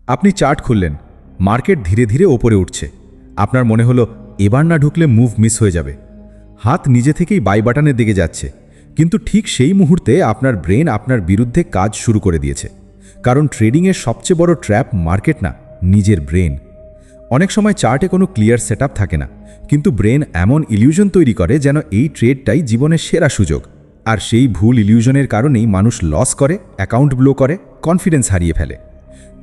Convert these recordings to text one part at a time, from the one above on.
আপনি চার্ট খুললেন, মার্কেট ধীরে ধীরে ওপরে উঠছে। আপনার মনে হলো এবার না ঢুকলে মুভ মিস হয়ে যাবে। হাত নিজে থেকেই বাই বাটনের দিকে যাচ্ছে, কিন্তু ঠিক সেই মুহূর্তে আপনার ব্রেন আপনার বিরুদ্ধে কাজ শুরু করে দিয়েছে। কারণ ট্রেডিংয়ের সবচেয়ে বড় ট্র্যাপ মার্কেট না, নিজের ব্রেন। অনেক সময় চার্টে কোনো ক্লিয়ার সেটআপ থাকে না, কিন্তু ব্রেন এমন ইলিউশন তৈরি করে যেন এই ট্রেডটাই জীবনের সেরা সুযোগ। আর সেই ভুল ইলিউশনের কারণেই মানুষ লস করে, অ্যাকাউন্ট ব্লো করে, কনফিডেন্স হারিয়ে ফেলে।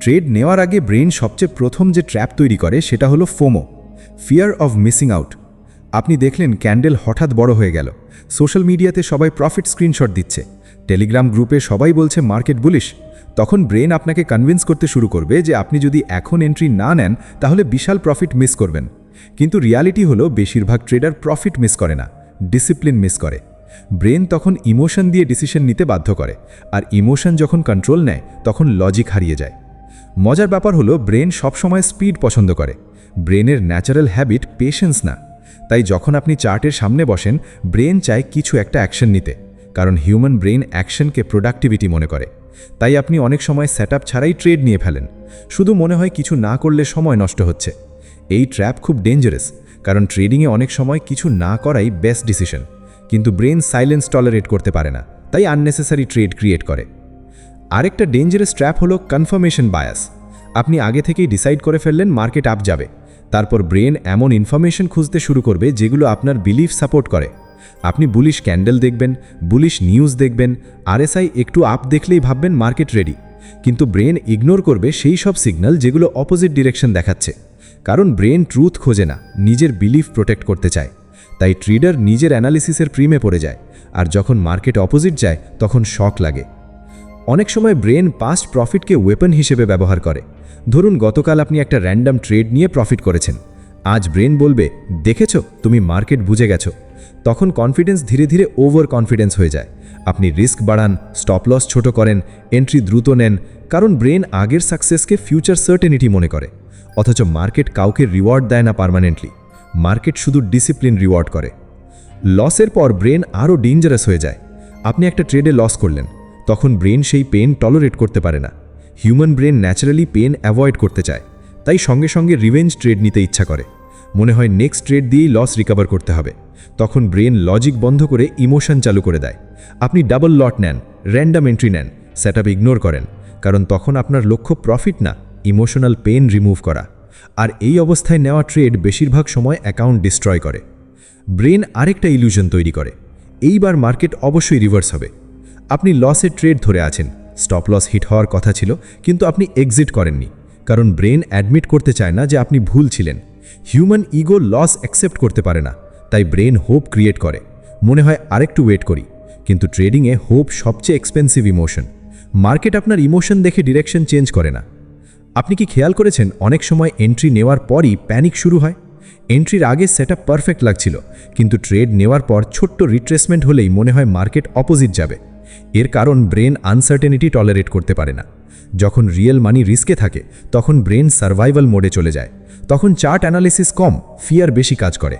ট্রেড নেওয়ার আগে ব্রেন সবচেয়ে প্রথম যে ট্র্যাপ তৈরি করে সেটা হলো FOMO, fear of missing out. আপনি দেখলেন ক্যান্ডেল হঠাৎ বড় হয়ে গেল, সোশ্যাল মিডিয়াতে সবাই প্রফিট স্ক্রিনশট দিচ্ছে, টেলিগ্রাম গ্রুপে সবাই বলছে মার্কেট বুলিশ। তখন ব্রেন আপনাকে কনভিন্স করতে শুরু করবে যে আপনি যদি এখন এন্ট্রি না নেন তাহলে বিশাল প্রফিট মিস করবেন। কিন্তু রিয়ালিটি হলো বেশিরভাগ ট্রেডার প্রফিট মিস করে না, ডিসিপ্লিন মিস করে। ব্রেন তখন ইমোশন দিয়ে ডিসিশন নিতে বাধ্য করে, আর ইমোশন যখন কন্ট্রোল নেয় তখন লজিক হারিয়ে যায়। মজার ব্যাপার হলো ব্রেন সবসময় স্পিড পছন্দ করে। ব্রেনের ন্যাচারাল হ্যাবিট পেশেন্স না। তাই যখন আপনি চার্টের সামনে বসেন, ব্রেন চায় কিছু একটা অ্যাকশন নিতে, কারণ হিউম্যান ব্রেন অ্যাকশনকে প্রোডাক্টিভিটি মনে করে। তাই আপনি অনেক সময় সেটআপ ছাড়াই ট্রেড নিয়ে ফেলেন, শুধু মনে হয় কিছু না করলে সময় নষ্ট হচ্ছে। এই ট্র্যাপ খুব ডেঞ্জারাস, কারণ ট্রেডিংয়ে অনেক সময় কিছু না করাই বেস্ট ডিসিশন। কিন্তু ব্রেন সাইলেন্স টলারেট করতে পারে না, তাই আননেসেসারি ট্রেড ক্রিয়েট করে। আরেকটা ডেঞ্জারাস ট্র্যাপ হলো কনফার্মেশন বায়াস। আপনি আগে থেকেই ডিসাইড করে ফেললেন মার্কেট আপ যাবে, তারপর ব্রেন এমন ইনফরমেশন খুঁজতে শুরু করবে যেগুলো আপনার বিলিফ সাপোর্ট করে। আপনি বুলিশ ক্যান্ডেল দেখবেন, বুলিশ নিউজ দেখবেন, আরএসআই একটু আপ দেখলেই ভাববেন মার্কেট রেডি। কিন্তু ব্রেন ইগনোর করবে সেই সব সিগন্যাল যেগুলো অপোজিট ডিরেকশন দেখাচ্ছে। কারণ ব্রেন ট্রুথ খোঁজে না, নিজের বিলিফ প্রোটেক্ট করতে চায়। তাই ট্রেডার নিজের অ্যানালিসিসের প্রিমে পড়ে যায়, আর যখন মার্কেট অপোজিট যায় তখন শক লাগে। অনেক সময় ব্রেন পাস্ট প্রফিটকে ওয়েপন হিসেবে ব্যবহার করে। ধরুন গতকাল আপনি একটা র্যান্ডম ট্রেড নিয়ে প্রফিট করেছেন, আজ ব্রেন বলবে দেখেছো তুমি মার্কেট বুঝে গেছো। তখন কনফিডেন্স ধীরে ধীরে ওভার কনফিডেন্স হয়ে যায়। আপনি রিস্ক বাড়ান, স্টপ লস ছোট করেন, এন্ট্রি দ্রুত নেন, কারণ ব্রেন আগের সাকসেসকে ফিউচার সার্টেনিটি মনে করে। অথচ মার্কেট কাউকে রিওয়ার্ড দেয় না পার্মানেন্টলি, মার্কেট শুধু ডিসিপ্লিন রিওয়ার্ড করে। লসের পর ব্রেন আরও ডেঞ্জারাস হয়ে যায়। আপনি একটা ট্রেডে লস করলেন, তখন ব্রেন সেই পেন টলারেট করতে পারে না। Human brain naturally pain avoid করতে চায়, তাই সঙ্গে সঙ্গে রিভেঞ্জ ট্রেড নিতে ইচ্ছা করে। মনে হয় নেক্সট ট্রেড দিয়েই লস রিকভার করতে হবে। তখন ব্রেন লজিক বন্ধ করে ইমোশন চালু করে দেয়। আপনি ডাবল লট নেন, র্যান্ডম এন্ট্রি নেন, সেটআপ ইগনোর করেন, কারণ তখন আপনার লক্ষ্য প্রফিট না, ইমোশনাল পেন রিমুভ করা। আর এই অবস্থায় নেওয়া ট্রেড বেশিরভাগ সময় অ্যাকাউন্ট ডিস্ট্রয় করে। ব্রেন আরেকটা ইলিউশন তৈরি করে, এইবার মার্কেট অবশ্যই রিভার্স হবে। আপনি লসের ট্রেড ধরে আছেন, স্টপ লস হিট হওয়ার কথা ছিল, কিন্তু আপনি এক্সিট করেননি, কারণ ব্রেন অ্যাডমিট করতে চায় না যে আপনি ভুল ছিলেন। হিউম্যান ইগো লস অ্যাকসেপ্ট করতে পারে না, তাই ব্রেন হোপ ক্রিয়েট করে। মনে হয় আরেকটু ওয়েট করি, কিন্তু ট্রেডিংয়ে হোপ সবচেয়ে এক্সপেন্সিভ ইমোশন। মার্কেট আপনার ইমোশন দেখে ডিরেকশন চেঞ্জ করে না। আপনি কি খেয়াল করেছেন অনেক সময় এন্ট্রি নেওয়ার পরই প্যানিক শুরু হয়? এন্ট্রির আগে সেটআপ পারফেক্ট লাগছিল, কিন্তু ট্রেড নেওয়ার পর ছোট্ট রিট্রেসমেন্ট হলেই মনে হয় মার্কেট অপোজিট যাবে। এর কারণ ব্রেন আনসার্টেনিটি টলারেট করতে পারে না। যখন রিয়েল মানি রিস্কে থাকে তখন ব্রেন সার্ভাইভাল মোডে চলে যায়। তখন চার্ট অ্যানালিসিস কম, ফিয়ার বেশি কাজ করে।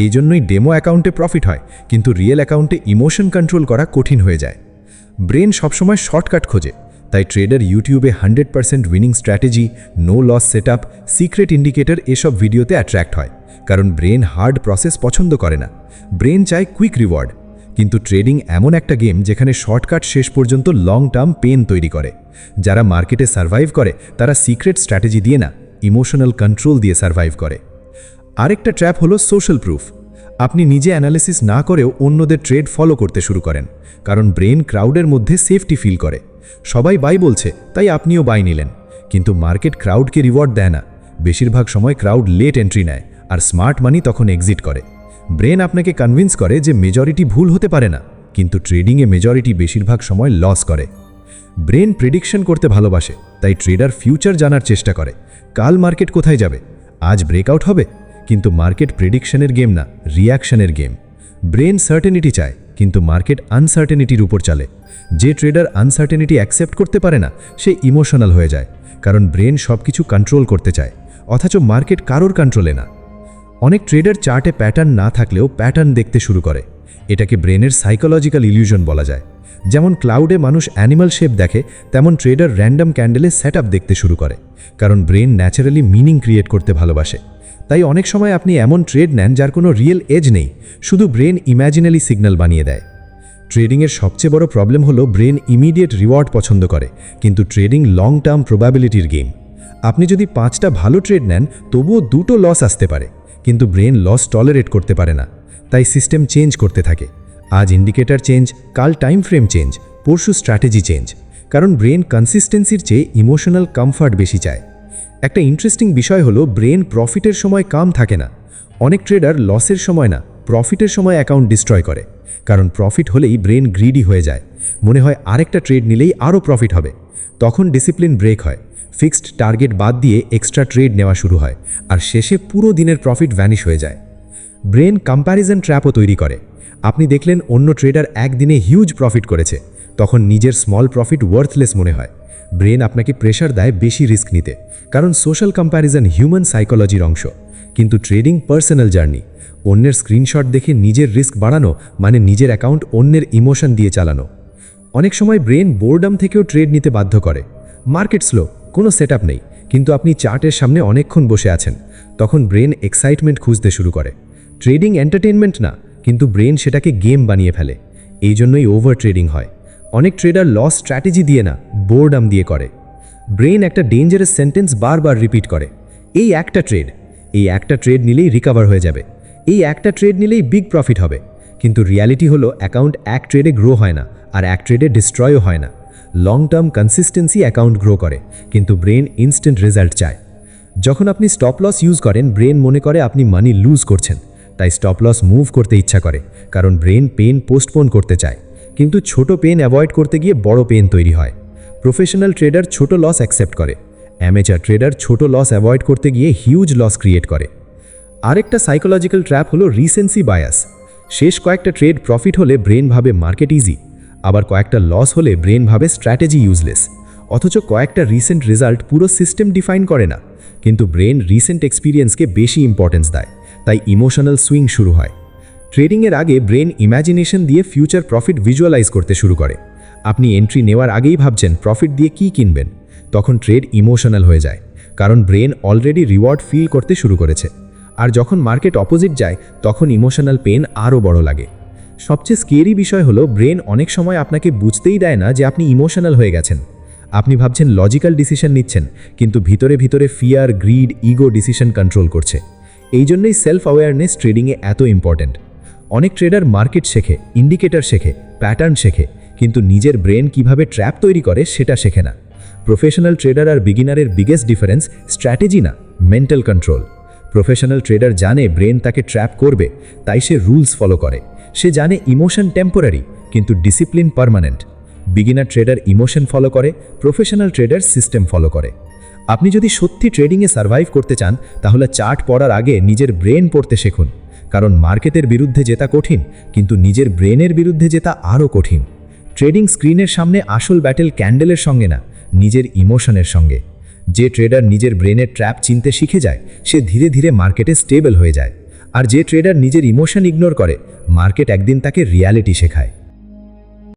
এই জন্যই ডেমো অ্যাকাউন্টে প্রফিট হয়, কিন্তু রিয়েল অ্যাকাউন্টে ইমোশন কন্ট্রোল করা কঠিন হয়ে যায়। ব্রেন সবসময় শর্টকাট খোঁজে, তাই ট্রেডার ইউটিউবে 100% winning strategy, no loss setup, secret indicator এসব ভিডিওতে অ্যাট্রাক্ট হয়, কারণ ব্রেন হার্ড প্রসেস পছন্দ করে না। ব্রেন চায় কুইক রিওয়ার্ড। কিন্তু ট্রেডিং এমন একটা গেম যেখানে শর্টকাট শেষ পর্যন্ত লং টার্ম পেন তৈরি করে। যারা মার্কেটে সার্ভাইভ করে তারা সিক্রেট স্ট্র্যাটেজি দিয়ে না, ইমোশনাল কন্ট্রোল দিয়ে সার্ভাইভ করে। আরেকটা ট্র্যাপ হলো সোশ্যাল প্রুফ। আপনি নিজে অ্যানালিসিস না করেও অন্যদের ট্রেড ফলো করতে শুরু করেন, কারণ ব্রেন ক্রাউডের মধ্যে সেফটি ফিল করে। সবাই বাই বলছে তাই আপনিও বাই নিলেন, কিন্তু মার্কেট ক্রাউডকে রিওয়ার্ড দেয় না। বেশিরভাগ সময় ক্রাউড লেট এন্ট্রি নেয়, আর স্মার্ট মানি তখন এক্সিট করে। ব্রেন আপনাকে কনভিন্স করে যে মেজরিটি ভুল হতে পারে না, কিন্তু ট্রেডিংয়ে মেজরিটি বেশিরভাগ সময় লস করে। ব্রেন প্রেডিকশন করতে ভালোবাসে, তাই ট্রেডার ফিউচার জানার চেষ্টা করে। কাল মার্কেট কোথায় যাবে, আজ ব্রেকআউট হবে, কিন্তু মার্কেট প্রেডিকশনের গেম না, রিয়াকশনের গেম। ব্রেন সার্টেনিটি চায়, কিন্তু মার্কেট আনসার্টেনিটির উপর চলে। যে ট্রেডার আনসার্টেনিটি অ্যাকসেপ্ট করতে পারে না সে ইমোশনাল হয়ে যায়, কারণ ব্রেন সব কিছু কন্ট্রোল করতে চায়, অথচ মার্কেট কারোর কন্ট্রোলে না। অনেক ট্রেডার চার্টে প্যাটার্ন না থাকলেও প্যাটার্ন দেখতে শুরু করে। এটাকে ব্রেনের সাইকোলজিক্যাল ইলিউশন বলা যায়। যেমন ক্লাউডে মানুষ অ্যানিমাল শেপ দেখে, তেমন ট্রেডার র্যান্ডম ক্যান্ডেলে সেটআপ দেখতে শুরু করে। কারণ ব্রেন ন্যাচারালি মিনিং ক্রিয়েট করতে ভালোবাসে। তাই অনেক সময় আপনি এমন ট্রেড নেন যার কোনো রিয়েল এজ নেই, শুধু ব্রেন ইম্যাজিনারি সিগন্যাল বানিয়ে দেয়। ট্রেডিংয়ের সবচেয়ে বড় প্রবলেম হলো ব্রেন ইমিডিয়েট রিওয়ার্ড পছন্দ করে, কিন্তু ট্রেডিং লং টার্ম প্রবাবিলিটির গেম। আপনি যদি 5টা ভালো ট্রেড নেন তবুও 2টো লস আসতে পারে, কিন্তু ব্রেন লস টলারেট করতে পারে না। তাই সিস্টেম চেঞ্জ করতে থাকে। আজ ইন্ডিকেটর চেঞ্জ, কাল টাইম ফ্রেম চেঞ্জ, পরশু স্ট্র্যাটেজি চেঞ্জ। কারণ ব্রেন কনসিস্টেন্সির চেয়ে ইমোশনাল কমফর্ট বেশি চায়। একটা ইন্টারেস্টিং বিষয় হলো ব্রেন প্রফিটের সময় কাম থাকে না। অনেক ট্রেডার লসের সময় না, প্রফিটের সময় অ্যাকাউন্ট ডিস্ট্রয় করে। কারণ প্রফিট হলেই ব্রেন গ্রিডি হয়ে যায়, মনে হয় আরেকটা ট্রেড নিলেই আরও প্রফিট হবে। তখন ডিসিপ্লিন ব্রেক হয়, ফিক্সড টার্গেট বাদ দিয়ে এক্সট্রা ট্রেড নেওয়া শুরু হয়, আর শেষে পুরো দিনের প্রফিট ভ্যানিশ হয়ে যায়। ব্রেন কম্প্যারিজন ট্র্যাপও তৈরি করে। আপনি দেখলেন অন্য ট্রেডার একদিনে হিউজ প্রফিট করেছে, তখন নিজের স্মল প্রফিট ওয়ার্থলেস মনে হয়। ব্রেন আপনাকে প্রেশার দেয় বেশি রিস্ক নিতে, কারণ সোশ্যাল কম্প্যারিজন হিউম্যান সাইকোলজির অংশ। কিন্তু ট্রেডিং পার্সোনাল জার্নি। অন্যের স্ক্রিনশট দেখে নিজের রিস্ক বাড়ানো মানে নিজের অ্যাকাউন্ট অন্যের ইমোশন দিয়ে চালানো। অনেক সময় ব্রেন বোর্ডাম থেকেও ট্রেড নিতে বাধ্য করে। মার্কেট স্লো, কোনো সেটআপ নেই, কিন্তু আপনি চার্টের সামনে অনেকক্ষণ বসে আছেন, তখন ব্রেন এক্সাইটমেন্ট খুঁজতে শুরু করে। ট্রেডিং এন্টারটেইনমেন্ট না, কিন্তু ব্রেন সেটাকে গেম বানিয়ে ফেলে। এই জন্যই ওভার ট্রেডিং হয়। অনেক ট্রেডার লস স্ট্র্যাটেজি দিয়ে না, বোর্ডাম দিয়ে করে। ব্রেন একটা ডেঞ্জারাস সেন্টেন্স বারবার রিপিট করে, এই একটা ট্রেড নিলেই রিকভার হয়ে যাবে, এই একটা ট্রেড নিলেই বিগ প্রফিট হবে। কিন্তু রিয়ালিটি হলো অ্যাকাউন্ট এক ট্রেডে গ্রো হয় না, আর এক ট্রেডে ডিস্ট্রয়ও হয় না। Long term consistency account grow করে, কিন্তু ব্রেন ইনস্ট্যান্ট রেজাল্ট চায়। যখন আপনি স্টপ লস ইউজ করেন, ব্রেন মনে করে আপনি মানি লুজ করছেন, তাই স্টপ লস মুভ করতে ইচ্ছা করে, কারণ ব্রেন পেন পোস্টপোন করতে চায়। কিন্তু ছোট পেন অ্যাভয়েড করতে গিয়ে বড় পেন তৈরি হয়। প্রফেশনাল ট্রেডার ছোট লস অ্যাকসেপ্ট করে, অ্যামেচার ট্রেডার ছোট লস অ্যাভয়েড করতে গিয়ে হিউজ লস ক্রিয়েট করে। আরেকটা সাইকোলজিক্যাল ট্র্যাপ হলো রিসেন্সি বায়াস। শেষ কয়েকটা ট্রেড প্রফিট হলে ব্রেন ভাবে মার্কেট ইজি, আবার কয়েকটা লস হলে ব্রেন ভাবে স্ট্র্যাটেজি ইউজলেস। অথচ কয়েকটা রিসেন্ট রেজাল্ট পুরো সিস্টেম ডিফাইন করে না, কিন্তু ব্রেন রিসেন্ট এক্সপিরিয়েন্সকে বেশি ইম্পর্টেন্স দেয়, তাই ইমোশনাল সুইং শুরু হয়। ট্রেডিংয়ের আগে ব্রেন ইম্যাজিনেশন দিয়ে ফিউচার প্রফিট ভিজুয়ালাইজ করতে শুরু করে। আপনি এন্ট্রি নেওয়ার আগেই ভাবছেন প্রফিট দিয়ে কি কিনবেন, তখন ট্রেড ইমোশনাল হয়ে যায়, কারণ ব্রেন অলরেডি রিওয়ার্ড ফিল করতে শুরু করেছে। আর যখন মার্কেট অপোজিট যায়, তখন ইমোশনাল পেন আরও বড় লাগে। সবচেয়ে স্কেরি বিষয় হলো ব্রেন অনেক সময় আপনাকে বুঝতেই দেয় না যে আপনি ইমোশনাল হয়ে গেছেন। আপনি ভাবছেন লজিক্যাল ডিসিশন নিচ্ছেন, কিন্তু ভিতরে ভিতরে fear, grid, ego decision control করছে। এই জন্যই সেলফ অ্যাওয়ারনেস ট্রেডিংয়ে এত ইম্পর্ট্যান্ট। অনেক ট্রেডার মার্কেট শেখে, ইন্ডিকেটর শেখে, প্যাটার্ন শেখে, কিন্তু নিজের ব্রেন কিভাবে ট্র্যাপ তৈরি করে সেটা শেখে না। প্রফেশনাল ট্রেডার আর বিগিনারের বিগেস্ট ডিফারেন্স স্ট্র্যাটেজি না, মেন্টাল কন্ট্রোল। প্রফেশনাল ট্রেডার জানে ব্রেন তাকে ট্র্যাপ করবে, তাই সে রুলস ফলো করে। সে জানে ইমোশন টেম্পোরারি, কিন্তু discipline permanent. Beginner trader emotion follow করে, প্রফেশনাল ট্রেডার সিস্টেম ফলো করে। আপনি যদি সত্যি ট্রেডিংয়ে সার্ভাইভ করতে চান, তাহলে চার্ট পড়ার আগে নিজের ব্রেন পড়তে শিখুন, কারণ মার্কেটের বিরুদ্ধে জেতা কঠিন, কিন্তু নিজের ব্রেনের বিরুদ্ধে জেতা আরও কঠিন। ট্রেডিং স্ক্রিনের সামনে আসল ব্যাটেল ক্যান্ডেলের সঙ্গে না, নিজের ইমোশনের সঙ্গে। যে ট্রেডার নিজের ব্রেনের ট্র্যাপ চিনতে শিখে যায়, সে ধীরে ধীরে মার্কেটে স্টেবল হয়ে যায়। আর যে ট্রেডার নিজের ইমোশন ইগনোর করে, মার্কেট একদিন তাকে রিয়ালিটি শেখায়।